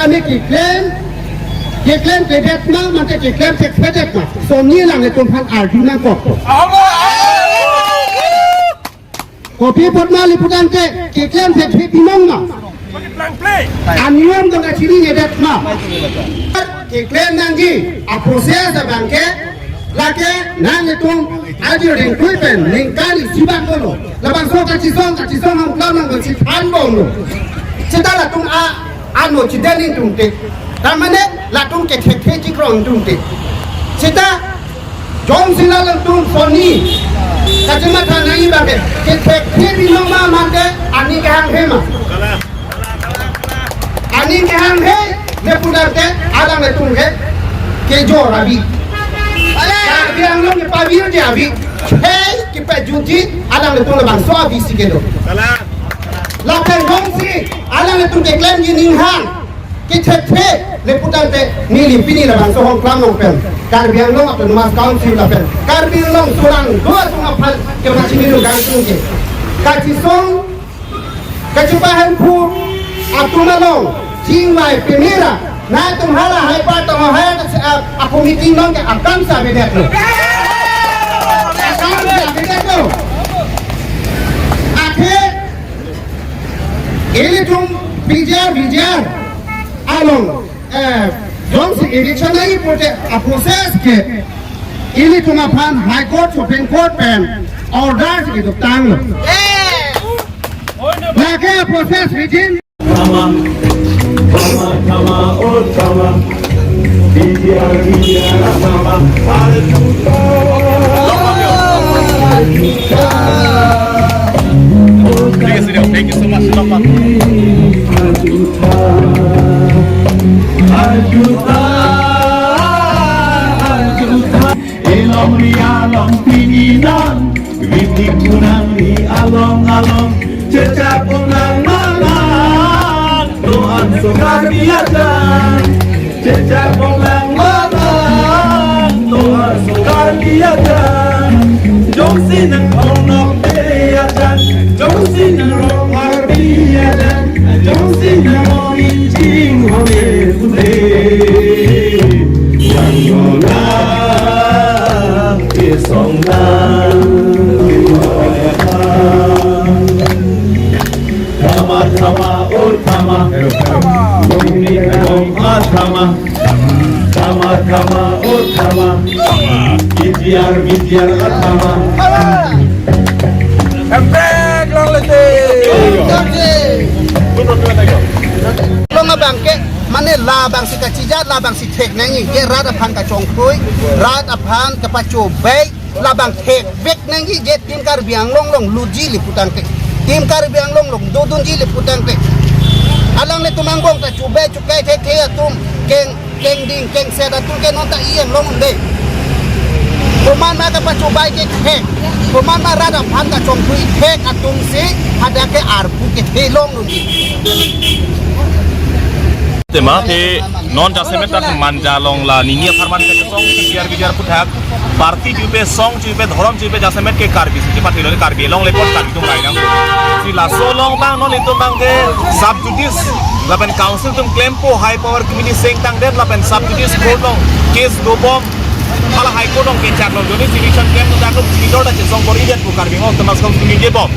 kami kiklaim kedet ma mate kiklaim kedet ma so ni lang le tum phan argument ko kopi potma liputan ke kiklaim kedet pinong ma anyom dong achiri kedet ma kiklaim nangi a proses bangke lake nang tum adio ring kuipen ningkali sibak kono labang so kachisong hang klau nang si phan bong cita la tung ano cideling tung te tamane la tung ke the cikrong tung te cita jong sila lang tung soni kacima tanai babe ke the binoma mate ani ke hang hema ani ke hang he le pudarte adang le tung he ke jo rabi ala biang long ke pavir dia abi hey ke pa junti adang le tung le bang so abi sikedo la pengonsi alang itu deklarasi ning hang kithe leputante nili pini la bang so hong klam nong pen karbiang long atau mas council la pen karbiang long surang dua sunga phal ke machini lu gang tung ke kachisong kachupahan pu atuna long jingwai pemira na tumhala hai pa tong hai aku meeting long ke akam sa bedet lo akam sa bedet lo ini tum bijar along Jones election lagi proses ke ini tum apan high court supreme court pen order itu tang lo lagi proses begin Thank you so much, Bapak. Elong li along pininan, witik punang li along cecak punang mangan, Tuhan sukar biadan, cecak punang mangan, Tuhan sukar biadan, jong sinang onok biadan. Jong sinang rong arbiadan, jong sinang orin jing hone putih, yang nolak kesonggan, Tama oh tama, bumi kong tama oh tama, bidiar tama. Long abang ke mana labang si kacija labang si tek nangi ke rada pan ka chongkui rada pan ka pacu bay labang tek bek nangi je tim kar biang long luji liputan ke tim kar biang long dodun ji liputan ke alang le tumanggong ka chube chukai tek atum keng ding keng seda tu ke nota iem long de Kuman ka pacu bay ke tek kuman rada pan ka chongkui tek atum si ada ke arpu ke telong luji tema te non jasemet tak manja long la ningia farman ke song biar puthak parti jupe song jupe dhorom jupe jasemet ke karbi si pati lo karbi long le pot karbi tum rai nang si la so long bang non itu bang ke subjudice lapen council tum claim po high power committee sing tang den lapen subjudice court long case do bom pala high court long ke chak long doni civiction claim tum daklo video da song bor idiot ko karbi ngom temas kom tum je bom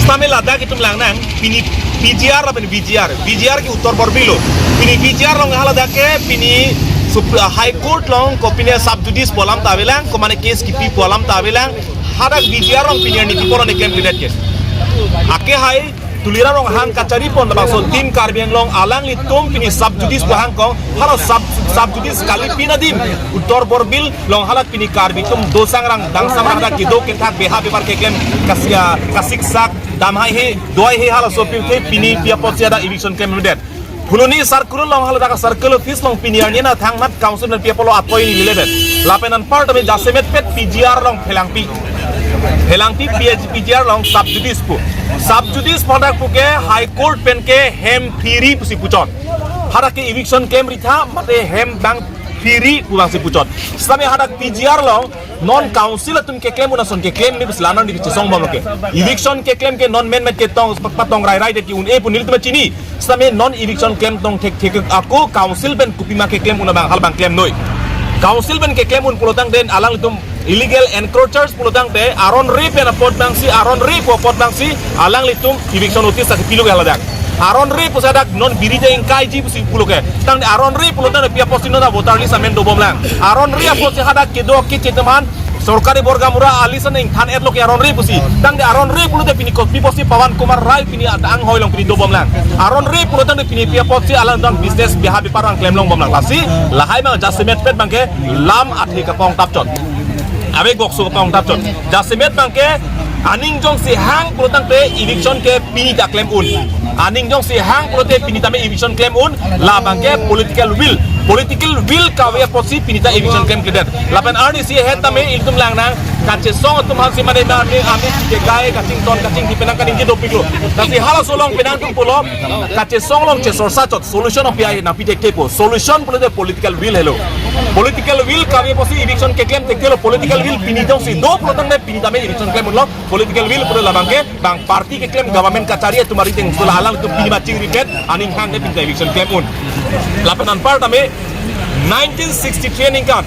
Stamela dak itu lang nang pini BGR apa ni BGR ki uttor borbilo pini BGR long hala dake pini high court long ko pini subjudice polam tabelang ko mane case kipi polam tabelang hada BGR long pini ni tiporo ne candidate case ake hai tulira long hang kachari pon bang so tim karbiang long alang li tum pini subjudice bo hang ko hala subjudice kali pinadim uttor borbil long hala pini karbi tum dosang rang dang samang da ki do ke thak beha bebar ke kem kasik sak dam hai he doi he hala so pini pia potsia da eviction candidate Huluni circle long hala da circle office long pini ani na thang mat council na pia polo apoi ni leben lapenan part of jasemet pet PGR long phelangpi PGR long subjudice product puke high court pen ke hem theory pusi puchon hara ke eviction kem ritha mate hem bang Firi pulang si pucot. Sampai hadak PGR long non council atun ke claim una son ke claim ni bislanan di song bom ke. Eviction ke claim ke non man ke tong patong rai rai de ki un e punil tu chini. Sampai non eviction claim tong tek aku council ben kupima ke claim una bang hal bang claim noi. Council ben ke claim un pulotang den alang itu illegal encroachers pulotang de aron ri pen pot bangsi aron ri pot bangsi alang litum eviction notice tak pilu ke haladak. Aron ri pusadak non birija ingkai ji pusi puluke tang de aron ri pulutan pia posino da voter list amen do bomlang aron ri apos hadak kedo ke ceteman sorkari borgamura alisan ing than edlo ke aron ri pusi tang de aron ri pulute pini kopi posi Pawan Kumar Rai pini ang hoilong pini do bomlang aron ri pulutan de pini pia posi alang dang business biha bi parang claim long bomlang lasi lahai mang jasimet pet bangke lam athi ka pong tapchot abe goksu ka pong tapchot jasimet bangke aning jong si hang pulutang te eviction ke pini ta claim un aning jong si hang prote pinita me eviction claim un la bangke political will kawe posi pinita eviction claim keder lapan arni si heta me iltum lang nang kache song tum hal si mane na me ami ke gae kacing ton kacing di penang kaning jido piklo kasi hala solong penang tum pulo kache song long che sorsa chot solution of pi na pite kepo solution pulo de political will hello political will kawe posi eviction ke claim tekelo political will pinita si do protang me pinita me eviction claim lo political will pulo la bangke bang party ke claim government kacari tumari ting sula alang tu pini macing ribet aning hang ne pinta eviction claim un lapanan part ame 1960 training kan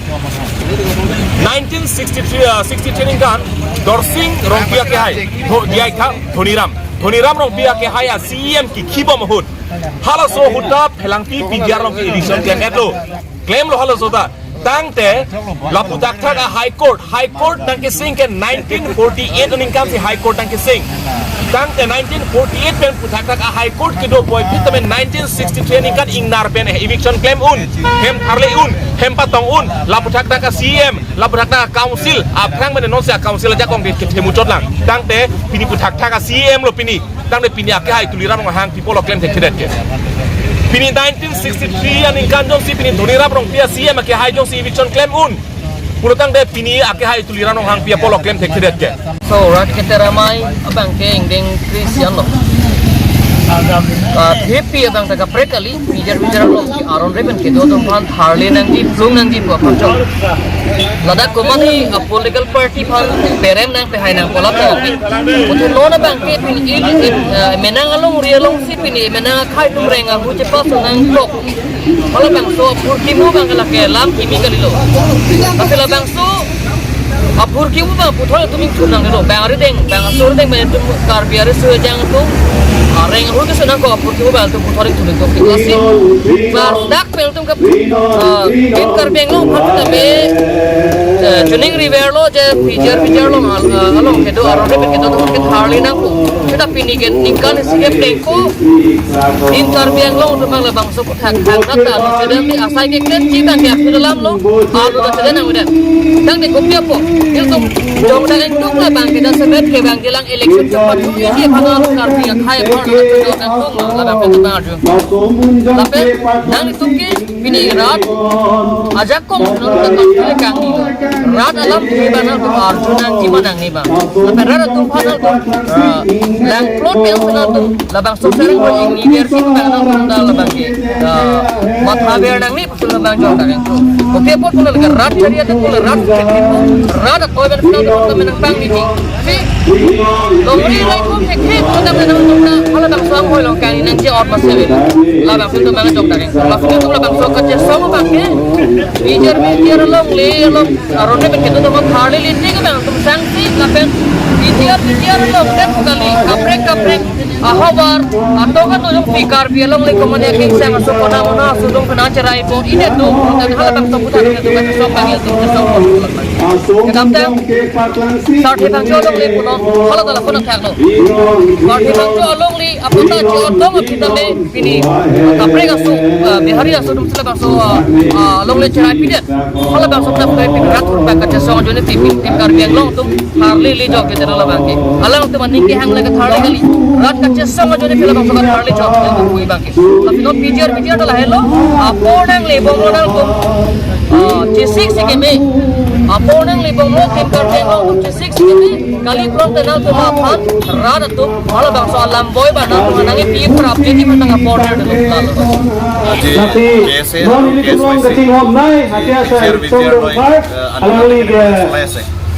1963 training kan dorsing rompia ke hai dia ka Dhoniram rompia ke hai CM ki khibo mahut hala so huta phelangti PGR long ki edition claim lo hala so da tangte laputak thak high court tang ke sing ke 1948 oning kam si high court tang ke sing tangte 1948 pen putak thak high court ke do boy pit men 1963 ning kan ingnar pen eviction claim un hem tharle un hem patong un laputak thak CM laputak thak council aprang men non sia council ja kong ke themu chot lang tangte pini putak thak CM lo pini tangte pini ake hai tuliram hang people lo claim te khidet ke pini 1963 aning kan jong si pini Dhoniram rong pia CM ke hai jong si eviction claim un pulutang de pini ake hai tuliran hang pia polo claim te khidet ke so rat ke teramai abang ke ingdeng Christian lo happy abang taka prekali bijar lo aron repen ke do phan tharle nang di plung nang di ko phancho ladak komani a political party phan perem nang pe hai nang pola ta ki uthe lo na bang ke pin il menang along rialong si pin menang khai tum renga hu che pas nang tok pala bang so purki mo bang la ke lam kimi kali lo tapi la bang so apur ki mo bang puthol tuming thunang lo bang ari deng bang sur deng men tum kar biare su jang tu reng hu ke senang ko apur ki mo bang tu puthol thunang to klasi bar dak pel tum ke kim kar beng lo phat ta me Juning river lo je pijar lo along ke do aron ke do ke tharli nang ko kita pinigen ningkan sige pleko in kar beng lo tu mang la bang so ko thak thak ta lo sedang ni asai ke ken ji bang ke dalam lo alu ta sedang nang udah dang ni kopia po il tum jong dang tung la bang ke da sebet ke bang gelang election cepat tu ye bang lo kar beng khai bor lo tu dang tung la bang ke bang ju tapi dang tum ke pini rat ajak ko no ta kang ni rat alam di mana tu Arjuna di mana ni bang tapi rat tu panal tu lang plot yang sana tu labang so serang ko ing ni versi tu bang nang da labang ke mat haber nang ni pasul labang jo ta tu oke pot pun le rat cari ada pun rat rat ko ben sana tu menang bang ni si longri lai ko ke tu da menang tu na ala bang so ko long kan nang ji or pas se labang tu bang jo ta labang tu labang so ka je so bang ke bijar long le long aron ne ke tu thale le ni ke bang tu sang si lapen bijar long dan kali kaprek ahawar atau kan tu jong pikar bi long le ko mane ke sang so ko na mona su dong kana cerai po ine tu dan hal bang so putar tu ka so panggil tu so ko kadam tang sarthi bang jo long le ko hal dala ko thak no sarthi bang jo long le apota jo dong kita me pini kaprek asu bihari asu dum sila bang so long le cerai pidet hal bang so na pe pin rat ba ka so jo ne tim kar bi long tu harli li jo ke la bang ke alang tu maning ke hang le ka thale kali rat ka so jo ne pila bang so ka thale jo ke koi bang ke tapi no bijar dah hello apodang le bong modal ko jesik se ke me Apo nang libong mo Kim Kardashian 56 kini kali plong tenang tumapan rada tu malah bang soal lamboy ba na menangi pi prap jadi menang aporder dulu lalu. Nanti non ini kumong keting hom nai hatia sa Sondong Park alangli ke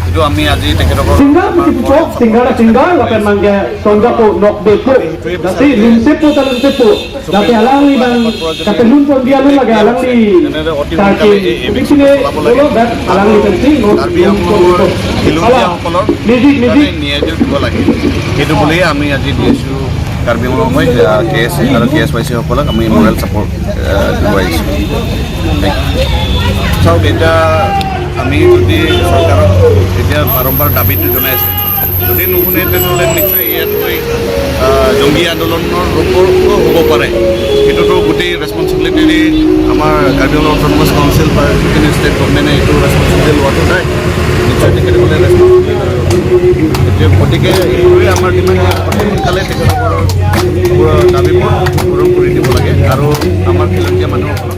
itu kami আজি তেখেতসকল tinggal akan mangga tongga po nok depo nanti limsepo talimsepo nanti alangli bang katenun pon dia lu lagi alangli kaki sini bolo dan alangli penting শিলুতীয়াসকলৰ ন্যায়টো দিব লাগে সেইটো বুলিয়ে আমি আজি দি আছোঁ কাৰ্বি আংলং হৈ KS আৰু KSYC সকলক আমি মৰেল ছাপৰ্ট দিব আহিছোঁ চাওক এতিয়া আমি যদি চৰকাৰক এতিয়া বাৰম্বাৰ দাবীটো জনাই আছোঁ যদি নুশুনে তেনেহ'লে নিশ্চয় ইয়াত জংগী আন্দোলনৰ ৰূপতো হ'ব পাৰে সেইটোতো গোটেই ৰেছপনচিবিলিটি আমাৰ কাৰ্বি আংলং অট'নমাছ কাউন্সিল বা যিখিনি ষ্টেট গভৰ্ণমেণ্টে এইটো ৰেছপনচিবিলিটি লোৱাটো নাই নিশ্চয় তেখেতসকলে ৰেছপনচিবিলিটি গতিকে এইটোৱে আমাৰ ডিমাণ্ড অতি সোনকালে তেখেতসকলৰ দাবীবোৰ পূৰণ কৰি দিব লাগে আৰু আমাৰ খিলঞ্জীয়া মানুহসকলক